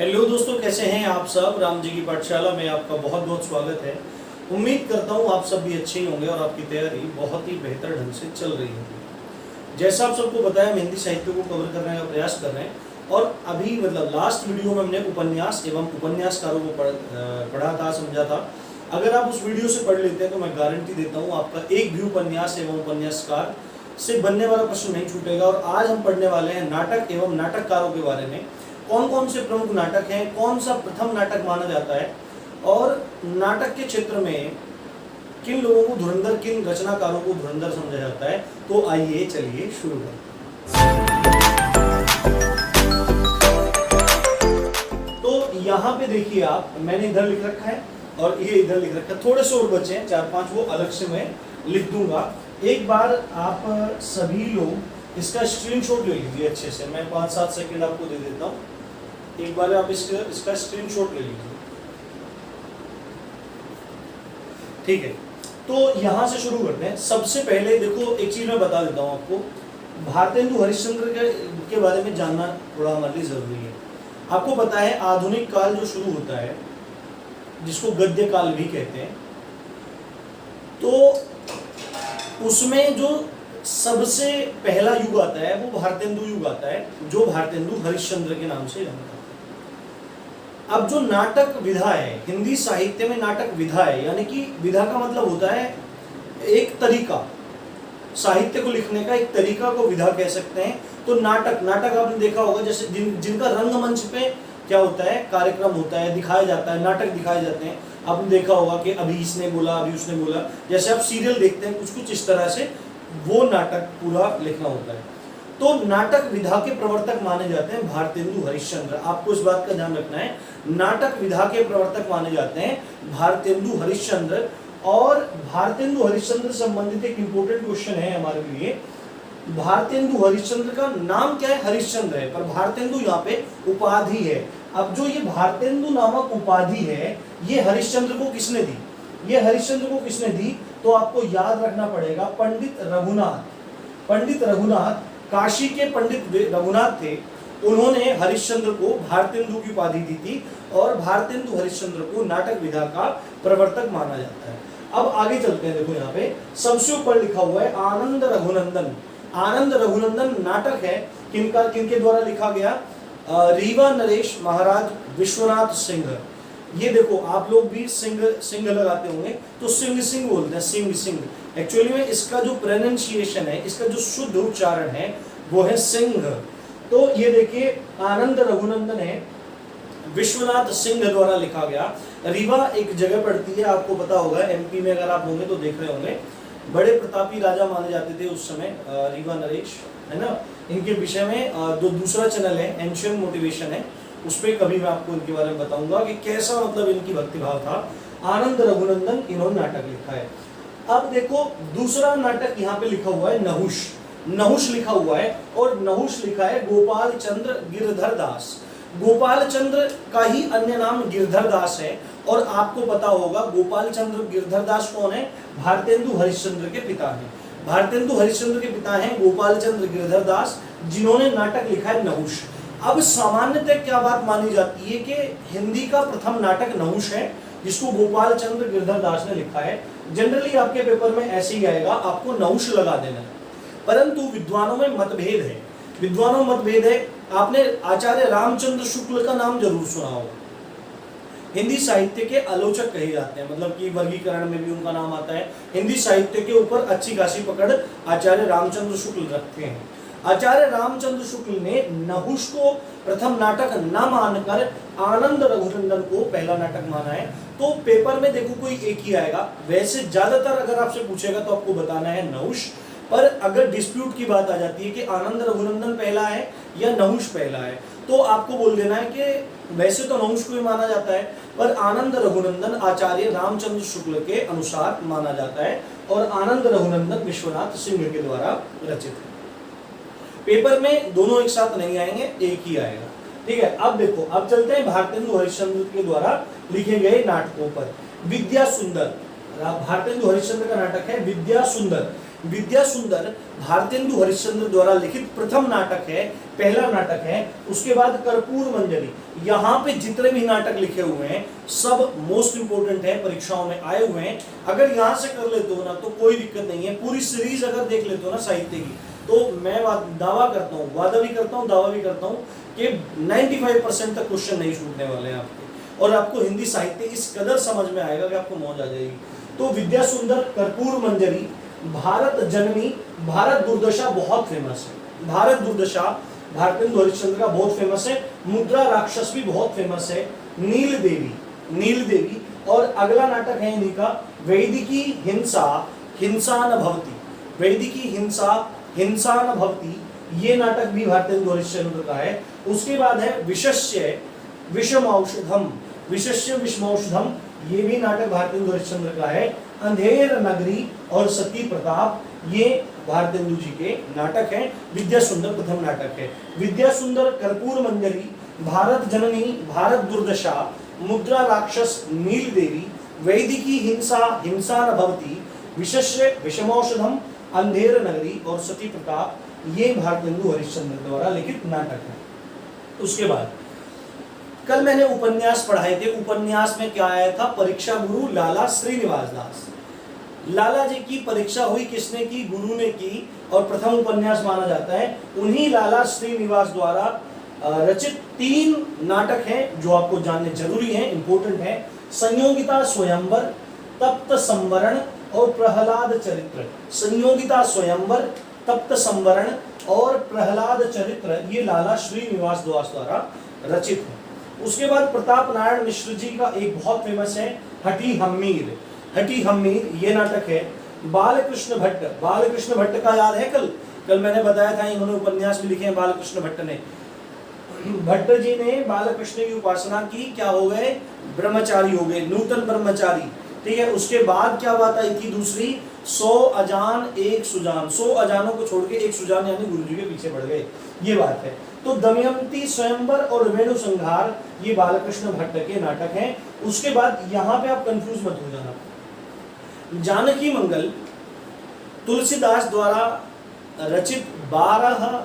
Hello दोस्तों, कैसे हैं आप सब। राम जी की पाठशाला में आपका बहुत बहुत स्वागत है। उम्मीद करता हूँ आप सब भी अच्छे ही होंगे और आपकी तैयारी बहुत ही बेहतर ढंग से चल रही होगी। जैसा आप सबको बताया, हम हिंदी साहित्य को कवर करने का प्रयास कर रहे हैं और अभी लास्ट वीडियो में हमने उपन्यास एवं उपन्यासकारों को पढ़ा था, समझा था। अगर आप उस वीडियो से पढ़ लेते हैं तो मैं गारंटी देता हूँ आपका एक भी उपन्यास एवं उपन्यासकार से बनने वाला प्रश्न नहीं छूटेगा। और आज हम पढ़ने वाले हैं नाटक एवं नाटककारों के बारे में। कौन कौन से प्रमुख नाटक हैं, कौन सा प्रथम नाटक माना जाता है और नाटक के क्षेत्र में किन लोगों को धुरंधर, किन रचनाकारों को धुरंधर समझा जाता है। तो आइए चलिए शुरू करते हैं। तो यहाँ पे देखिए आप, मैंने इधर लिख रखा है और ये इधर लिख रखा है। थोड़े से और बचे हैं, 4-5, वो अलग से मैं लिख दूंगा। एक बार आप सभी लोग इसका स्क्रीनशॉट ले लीजिए अच्छे से। मैं 5-7 सेकंड आपको दे देता हूँ। एक बार आप इसका स्क्रीनशॉट ले लीजिए, ठीक है। तो यहां से शुरू करते हैं। सबसे पहले देखो, एक चीज मैं बता देता हूं आपको, भारतेंदु हरिश्चंद्र के बारे में जानना थोड़ा हमारे लिए जरूरी है। आपको पता है आधुनिक काल जो शुरू होता है, जिसको गद्य काल भी कहते हैं, तो उसमें जो सबसे पहला युग आता है वो भारतेंदु युग आता है, जो भारतेंदु हरिश्चंद्र के नाम से जानता है। अब जो नाटक विधा है, हिंदी साहित्य में नाटक विधा है, यानी कि विधा का मतलब होता है एक तरीका, साहित्य को लिखने का एक तरीका को विधा कह सकते हैं। तो नाटक आपने देखा होगा, जैसे जिनका रंगमंच पे क्या होता है, कार्यक्रम होता है, दिखाया जाता है, नाटक दिखाए जाते हैं। आपने देखा होगा कि अभी इसने बोला, अभी उसने बोला, जैसे आप सीरियल देखते हैं कुछ इस तरह से, वो नाटक पूरा लिखना होता है। तो नाटक विधा के प्रवर्तक माने जाते हैं भारतेंदु हरिश्चंद्र। आपको इस बात का ध्यान रखना है, नाटक विधा के प्रवर्तक माने जाते हैं भारतेंदु हरिश्चंद्र। और भारतेंदु हरिश्चंद्र संबंधित एक इंपॉर्टेंट क्वेश्चन है हमारे लिए। भारतेंदु हरिश्चंद्र का नाम क्या है? हरिश्चंद्र है, पर भारतेंदु यहाँ पे उपाधि है। अब जो ये भारतेंदु नामक उपाधि है, ये हरिश्चंद्र को किसने दी? ये हरिश्चंद्र को किसने दी? तो आपको याद रखना पड़ेगा, पंडित रघुनाथ। पंडित रघुनाथ, काशी के पंडित रघुनाथ थे, उन्होंने हरिश्चंद्र को भारतेंदु की उपाधि दी थी और भारतेंदु हरिश्चंद्र को नाटक विधा का प्रवर्तक माना जाता है। अब आगे चलते हैं। देखो यहाँ पे सबसे ऊपर लिखा हुआ है आनंद रघुनंदन। आनंद रघुनंदन नाटक है, किनके द्वारा लिखा गया? रीवा नरेश महाराज विश्वनाथ सिंह। ये देखो, आप लोग भी सिंह लगाते होंगे, तो सिंह बोलते हैं, सिंह। एक्चुअली में इसका जो प्रोनाउंसिएशन है, इसका जो शुद्ध उच्चारण है, वो है सिंह। तो ये देखिए, आनंद रघुनंदन है, विश्वनाथ सिंह द्वारा लिखा गया। रीवा एक जगह पड़ती है, आपको पता होगा, एमपी में अगर आप होंगे तो देख रहे होंगे। बड़े प्रतापी राजा माने जाते थे उस समय रीवा नरेश, है ना। इनके विषय में जो दूसरा चैनल है, एंशियंट मोटिवेशन है, उस पर कभी मैं आपको इनके बारे में बताऊंगा कि कैसा इनकी भक्तिभाव था। आनंद रघुनंदन, इन्होंने नाटक लिखा है। अब देखो, दूसरा नाटक यहाँ पे लिखा हुआ है नहुष लिखा हुआ है, और नहुष लिखा है गोपाल चंद्र गिरधर दास। गोपाल चंद्र का ही अन्य नाम गिरधर दास है। और आपको पता होगा गोपाल चंद्र गिरधर दास कौन है? भारतेंदु हरिश्चंद्र के पिता हैं। भारतेंदु हरिश्चंद्र के पिता हैं गोपाल चंद्र गिरधर दास, जिन्होंने नाटक लिखा है नहुष। अब सामान्यतः क्या बात मानी जाती है कि हिंदी का प्रथम नाटक नहुष है, जिसको गोपाल चंद्र गिरधर दास ने लिखा है। जनरली आपके पेपर में ऐसे ही आएगा, आपको नहुष लगा देना है। परंतु विद्वानों में मतभेद है। आपने आचार्य रामचंद्र शुक्ल का नाम जरूर सुना होगा। हिंदी साहित्य के आलोचक कहे जाते हैं, मतलब कि वर्गीकरण में भी उनका नाम आता है। हिंदी साहित्य के ऊपर अच्छी खासी पकड़ आचार्य रामचंद्र शुक्ल रखते हैं। आचार्य रामचंद्र शुक्ल ने नहुष को प्रथम नाटक न मानकर आनंद रघुनंदन को पहला नाटक माना है। तो पेपर में देखो कोई एक ही आएगा। वैसे ज्यादातर अगर आपसे पूछेगा तो आपको बताना है नहुष। पर अगर डिस्प्यूट की बात आ जाती है कि आनंद रघुनंदन पहला है या नहुष पहला है, तो आपको बोल देना है कि वैसे तो नहुष को ही माना जाता है, पर आनंद रघुनंदन आचार्य रामचंद्र शुक्ल के अनुसार माना जाता है, और आनंद रघुनंदन विश्वनाथ सिंह के द्वारा रचित है। पेपर में दोनों एक साथ नहीं आएंगे, एक ही आएगा, ठीक है। अब देखो, अब चलते हैं भारतेंदु हरिश्चंद्र के द्वारा लिखे गए नाटकों पर। विद्या सुंदर, भारतेंदु हरिश्चंद्र का नाटक है विद्या सुंदर। विद्या सुंदर भारतेंदु हरिश्चंद्र द्वारा लिखित प्रथम नाटक है, पहला नाटक है। उसके बाद कर्पूर मंजरी। यहाँ पे जितने भी नाटक लिखे हुए हैं सब मोस्ट इंपोर्टेंट है, परीक्षाओं में आए हुए हैं। अगर यहाँ से कर लेते हो ना तो कोई दिक्कत नहीं है। पूरी सीरीज अगर देख लेते हो ना साहित्य की, तो मैं दावा करता हूँ, वादा भी करता हूँ, दावा भी करता हूँ कि 95% तक क्वेश्चन नहीं छूटने वाले हैं आपके, और आपको हिंदी साहित्य इस कदर समझ में आएगा कि आपको मौज आ जाएगी। तो विद्या सुंदर, कर्पूर मंजरी, भारत जननी, भारत दुर्दशा बहुत फेमस है। भारत दुर्दशा भारतेंदु हरिश्चंद्र का बहुत फेमस है। मुद्रा राक्षस भी बहुत फेमस है। नील देवी, नील देवी। और अगला नाटक है इन्हीं का वैदिकी हिंसा, हिंसा न भवती। वैदिकी हिंसा, हिंसा न भवती, ये नाटक भी भारतेंदु हरिश्चंद्र का है। उसके बाद है विशस्य विषमौषधम, विशस्य विषमौषधम, ये भी नाटक भारतेंदु हरिश्चंद्र का है। अंधेर नगरी और सती प्रताप, ये भारतेंदु जी के नाटक हैं। विद्या सुंदर प्रथम नाटक है। विद्या सुंदर, कर्पूर मंजरी, भारत जननी, भारत दुर्दशा, मुद्रा राक्षस, नील देवी, वैदिकी हिंसा, हिंसा न भवती, विशस्य विषमौषधम, अंधेर नगरी और सती प्रताप, ये भारतेंदु हरिश्चंद्र द्वारा लिखित नाटक है। उसके बाद कल मैंने उपन्यास पढ़ाए थे। उपन्यास में क्या आया था? परीक्षा गुरु लाला श्रीनिवास दास। लाला जी की परीक्षा हुई, किसने की? गुरु ने की, और प्रथम उपन्यास माना जाता है। उन्हीं लाला श्रीनिवास द्वारा रचित 3 नाटक हैं जो आपको जानने जरूरी हैं, इंपॉर्टेंट है। संयोगिता स्वयंवर, तप्त संवरण और प्रहलाद चरित्र। संयोगिता स्वयंवर, तप्त संवरण और प्रहलाद चरित्र, ये लाला श्रीनिवास दास द्वारा रचित है। उसके बाद प्रताप नारायण मिश्र जी का एक बहुत फेमस है, हठी हम्मीर। हठी हम्मीर ये नाटक है। बालकृष्ण भट्ट, बालकृष्ण भट्ट का याद है? कल मैंने बताया था, इन्होंने उपन्यास भी लिखे हैं बालकृष्ण भट्ट ने। भट्ट जी ने बालकृष्ण की उपासना की, क्या हो गए? ब्रह्मचारी हो गए, नूतन ब्रह्मचारी। ठीक है। उसके बाद क्या बात आई थी दूसरी? 100 अजान 1 सुजान। 100 अजानों को छोड़ के 1 सुजान यानी गुरु जी के पीछे बढ़ गए, ये बात है। तो दमयंती स्वयंवर और वेणु संहार, ये बालकृष्ण भट्ट के नाटक हैं। उसके बाद यहाँ पे आप कंफ्यूज मत हो जाना। जानकी मंगल तुलसीदास द्वारा रचित 12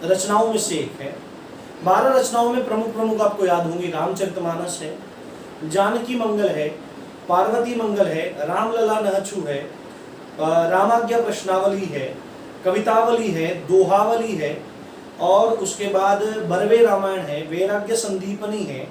रचनाओं में से एक है। 12 रचनाओं में प्रमुख आपको याद होंगी। रामचरितमानस है, जानकी मंगल है, पार्वती मंगल है, रामलला नहछु है, रामाज्ञा प्रश्नावली है, कवितावली है, दोहावली है, और उसके बाद बरवे रामायण है, वैराग्य संदीपनी है,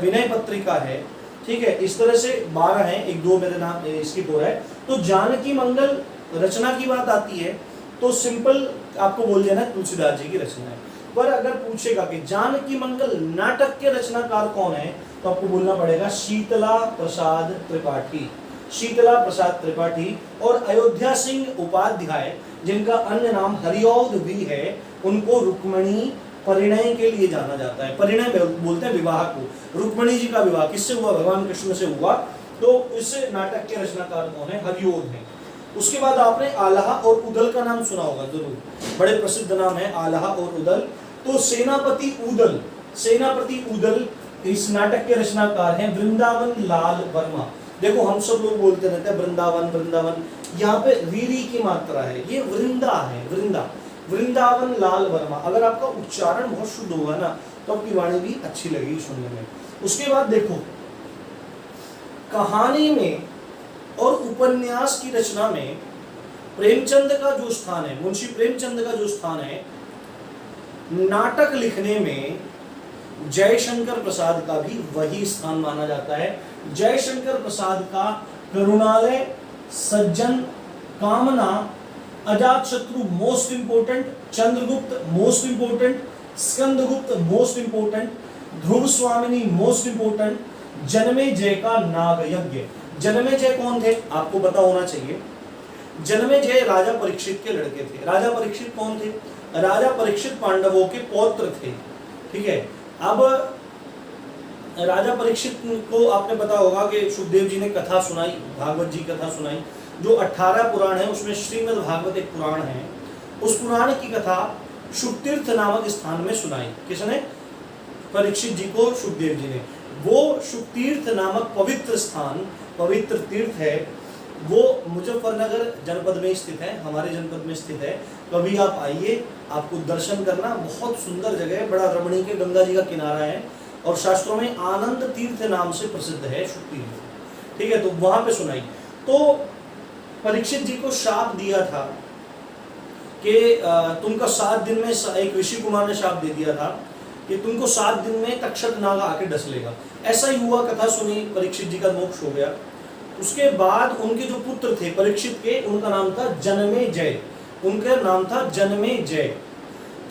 विनय पत्रिका है। ठीक है। इस तरह से 12 हैं, 1-2 मेरे नाम स्किप हो रहा है। तो जानकी मंगल रचना की बात आती है तो सिंपल आपको बोल देना तुलसीदास जी की रचना है। पर अगर पूछेगा कि जानकी मंगल नाटक के रचनाकार कौन है, तो आपको बोलना पड़ेगा शीतला प्रसाद त्रिपाठी। शीतला प्रसाद त्रिपाठी और अयोध्या सिंह उपाध्याय, जिनका अन्य नाम हरिऔध भी है, उनको रुक्मणी परिणय के लिए जाना जाता है। परिणय बोलते हैं विवाह को। रुक्मणी जी का विवाह किससे हुआ? भगवान कृष्ण से हुआ। तो इस नाटक के रचनाकार कौन है? हरिऔध है। उसके बाद आपने आल्हा और उदल का नाम सुना होगा जरूर, बड़े प्रसिद्ध नाम है आल्हा और उदल। तो सेनापति उदल, सेनापति उदल इस नाटक के रचनाकार हैं वृंदावन लाल वर्मा। देखो हम सब लोग बोलते रहते हैं वृंदावन वृंदावन, यहाँ पे री की मात्रा है, ये वृंदा है, वृंदा। वृंदावन लाल वर्मा। अगर आपका उच्चारण बहुत शुद्ध होगा ना तो आपकी वाणी भी अच्छी लगेगी सुनने में। उसके बाद देखो कहानी में और उपन्यास की रचना में प्रेमचंद का जो स्थान है, मुंशी प्रेमचंद का जो स्थान है, नाटक लिखने में जयशंकर प्रसाद का भी वही स्थान माना जाता है। जयशंकर प्रसाद का Karunalaya, Sajjan, Kamna, Ajatashatru most important, Chandragupta most important, Skandagupta most important, Dhruvswamini most important, Janamejaya का नाग यज्ञ। जनमेजय कौन थे? आपको पता होना चाहिए। जनमेजय राजा परीक्षित के लड़के थे। राजा परीक्षित कौन थे? राजा परीक्षित पांडवों के पौत्र थे। ठीक है। अब राजा परीक्षित को आपने पता होगा कि सुखदेव जी ने कथा सुनाई, भागवत जी कथा सुनाई। जो 18 पुराण है उसमें श्रीमद् भागवत एक पुराण है। उस पुराण की कथा शुकतीर्थ नामक स्थान में सुनाई। किसने? परीक्षित जी को सुखदेव जी ने। वो शुकतीर्थ नामक पवित्र स्थान, पवित्र तीर्थ है, वो मुजफ्फरनगर जनपद में स्थित है, हमारे जनपद में स्थित है। कभी आप आइए, आपको दर्शन करना, बहुत सुंदर जगह है, बड़ा रमणीय के गंगा जी का किनारा है और शास्त्रों में आनंद तीर्थ नाम से प्रसिद्ध है शुक्ति, ठीक है। तो वहां पे सुनाई, तो परीक्षित जी को शाप दिया था कि तुमको 7 दिन में, एक ऋषि कुमार ने शाप दे दिया था कि तुमको 7 दिन में तक्षक नाग आके डस लेगा। ऐसा ही हुआ, कथा सुनी, परीक्षित जी का मोक्ष हो गया। उसके बाद उनके जो पुत्र थे परीक्षित के, उनका नाम था जनमेजय, उनका नाम था जनमेजय।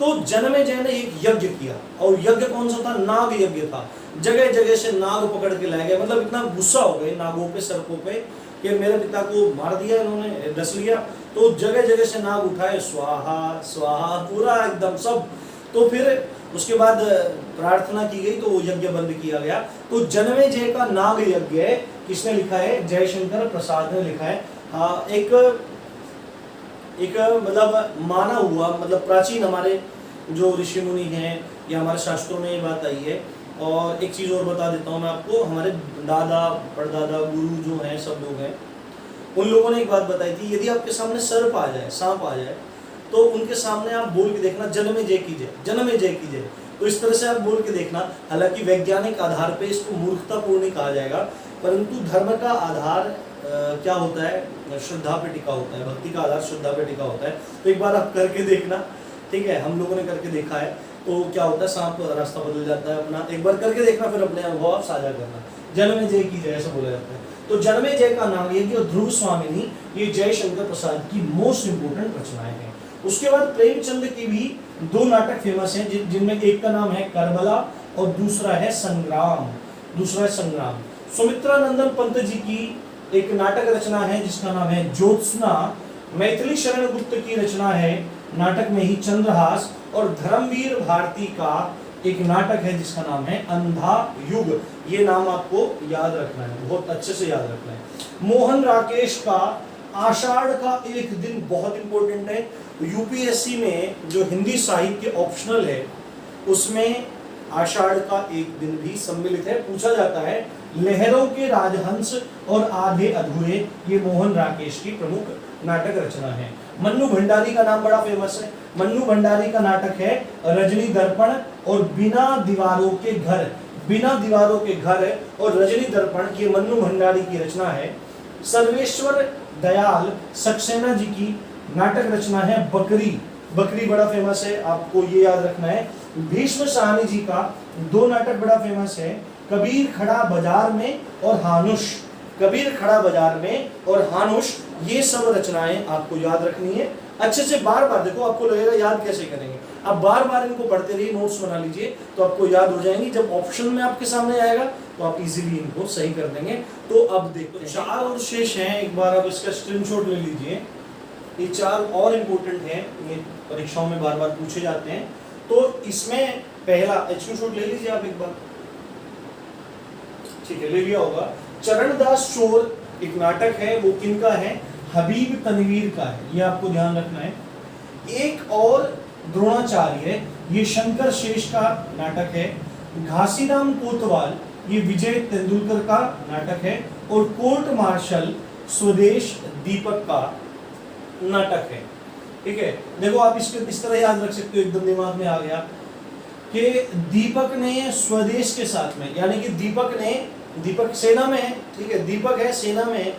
तो जनमेजय ने एक यज्ञ किया, और यज्ञ कौन सा था? नाग यज्ञ था। जगह जगह से नाग पकड़ के लाए गए, मतलब इतना गुस्सा हो गए नागों पे, सर्पों पे, कि मेरे पिता को मार दिया इन्होंने, डस लिया। तो जगह जगह से नाग उठाए, स्वाहा स्वाहा, पूरा एकदम सब। तो फिर उसके बाद प्रार्थना की गई, तो वो यज्ञ बंद किया गया। तो जनमेजय का नाग यज्ञ किसने लिखा है? जयशंकर प्रसाद ने लिखा है। हाँ, एक मतलब माना हुआ, मतलब प्राचीन हमारे जो ऋषि मुनि हैं या हमारे शास्त्रों में ये बात आई है। और एक चीज़ और बता देता हूँ मैं आपको, हमारे दादा परदादा गुरु जो हैं, सब लोग हैं, उन लोगों ने एक बात बताई थी, यदि आपके सामने सर्प आ जाए, सांप आ जाए, तो उनके सामने आप बोल के देखना, जनमेजय कीजिए, जनमेजय कीजिए। तो इस तरह से आप बोल के देखना। हालांकि वैज्ञानिक आधार पे इसको मूर्खतापूर्ण कहा जाएगा, परंतु धर्म का आधार क्या होता है? श्रद्धा पे टिका होता है, भक्ति का आधार श्रद्धा पे टिका होता है। तो एक बार आप करके देखना, ठीक है। हम लोगों ने करके देखा है, तो क्या होता है, सांप रास्ता बदल जाता है अपना। एक बार करके देखना, फिर अपने अनुभव आप साझा करना। जनमेजय कीजिए ऐसा बोला जाता है। तो जनमेजय का नाम ये कि ध्रुव स्वामिनी, ये जयशंकर प्रसाद की मोस्ट इंपोर्टेंट रचनाएं हैं। उसके बाद प्रेमचंद की भी 2 नाटक फेमस हैं, जिनमें एक का नाम है करबला और दूसरा है संग्राम, सुमित्रा नंदन पंत जी की एक नाटक रचना है जिसका नाम है ज्योत्सना। मैथिली शरण गुप्त की रचना है, नाटक में ही चंद्रहास। और धर्मवीर भारती का एक नाटक है जिसका नाम है अंधा युग। ये नाम आपको याद रखना है, बहुत अच्छे से याद रखना है। मोहन राकेश का आषाढ़ का एक दिन बहुत इंपॉर्टेंट है। यूपीएससी में जो हिंदी साहित्य ऑप्शनल है, उसमें आषाढ़ का एक दिन भी सम्मिलित है। पूछा जाता है, लहरों के राजहंस और आधे अधूरे, ये मोहन राकेश की प्रमुख नाटक रचना है। मन्नू भंडारी का नाम बड़ा फेमस है। मन्नू भंडारी का नाटक है रजनी दर्पण और बिना दीवारों के घर। बिना दीवारों के घर और रजनी दर्पण, ये मन्नू भंडारी की रचना है। सर्वेश्वर दयाल सक्सेना जी की नाटक रचना है बकरी। बकरी बड़ा फेमस है, आपको ये याद रखना है। भीष्म साहनी जी का 2 नाटक बड़ा फेमस है, कबीर खड़ा बाजार में और हानुष। कबीर खड़ा बाजार में और हानुष, ये सब रचनाएं आपको याद रखनी है। अच्छे से बार बार देखो, आपको लगेगा याद कैसे करेंगे। आप बार बार इनको पढ़ते रहिए, नोट्स बना लीजिए, तो आपको याद हो जाएंगी। जब ऑप्शन में आपके सामने आएगा तो आप इजीली इनको सही कर देंगे। तो अब देखो, 4 और शेष हैं, एक बार आप इसका स्क्रीनशॉट ले लीजिए। ये 4 और इम्पोर्टेंट हैं, ये परीक्षाओं में बार बार पूछे जाते हैं। तो इसमें पहला स्क्रीनशॉट ले लीजिए आप एक बार, ठीक है, ले लिया होगा। चरणदास चोर एक नाटक है, वो किनका है? हबीब तनवीर का है, ये आपको ध्यान रखना है। एक और द्रोणाचार्य, ये शंकर शेष का नाटक है। घासीराम कोतवाल, ये विजय तेंदुलकर का नाटक है। और कोर्ट मार्शल स्वदेश दीपक का नाटक है, ठीक है। देखो, आप इसको इस तरह याद रख सकते हो, एकदम दिमाग में आ गया कि दीपक ने स्वदेश के साथ में, यानी कि दीपक सेना में है, ठीक है, दीपक है सेना में,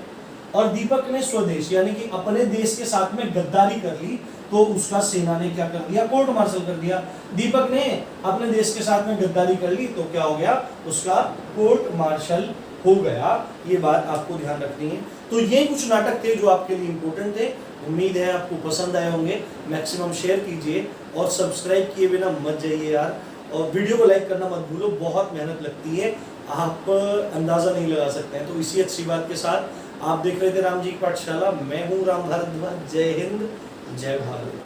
और दीपक ने स्वदेश यानी कि अपने देश के साथ में गद्दारी कर ली, तो उसका सेना ने क्या कर दिया? कोर्ट मार्शल कर दिया। दीपक ने अपने देश के साथ में गद्दारी कर ली, तो क्या हो गया? उसका कोर्ट मार्शल हो गया। ये बात आपको ध्यान रखनी है। तो ये कुछ नाटक थे जो आपके लिए इंपॉर्टेंट थे। उम्मीद है आपको पसंद आए होंगे। मैक्सिमम शेयर कीजिए और सब्सक्राइब किए बिना मत जाइए यार, और वीडियो को लाइक करना मत भूलो, बहुत मेहनत लगती है, आप अंदाजा नहीं लगा सकते हैं। तो इसी अच्छी बात के साथ आप देख रहे थे राम जी की पाठशाला। मैं हूँ राम भारद्वाज। जय हिंद, जय भारत।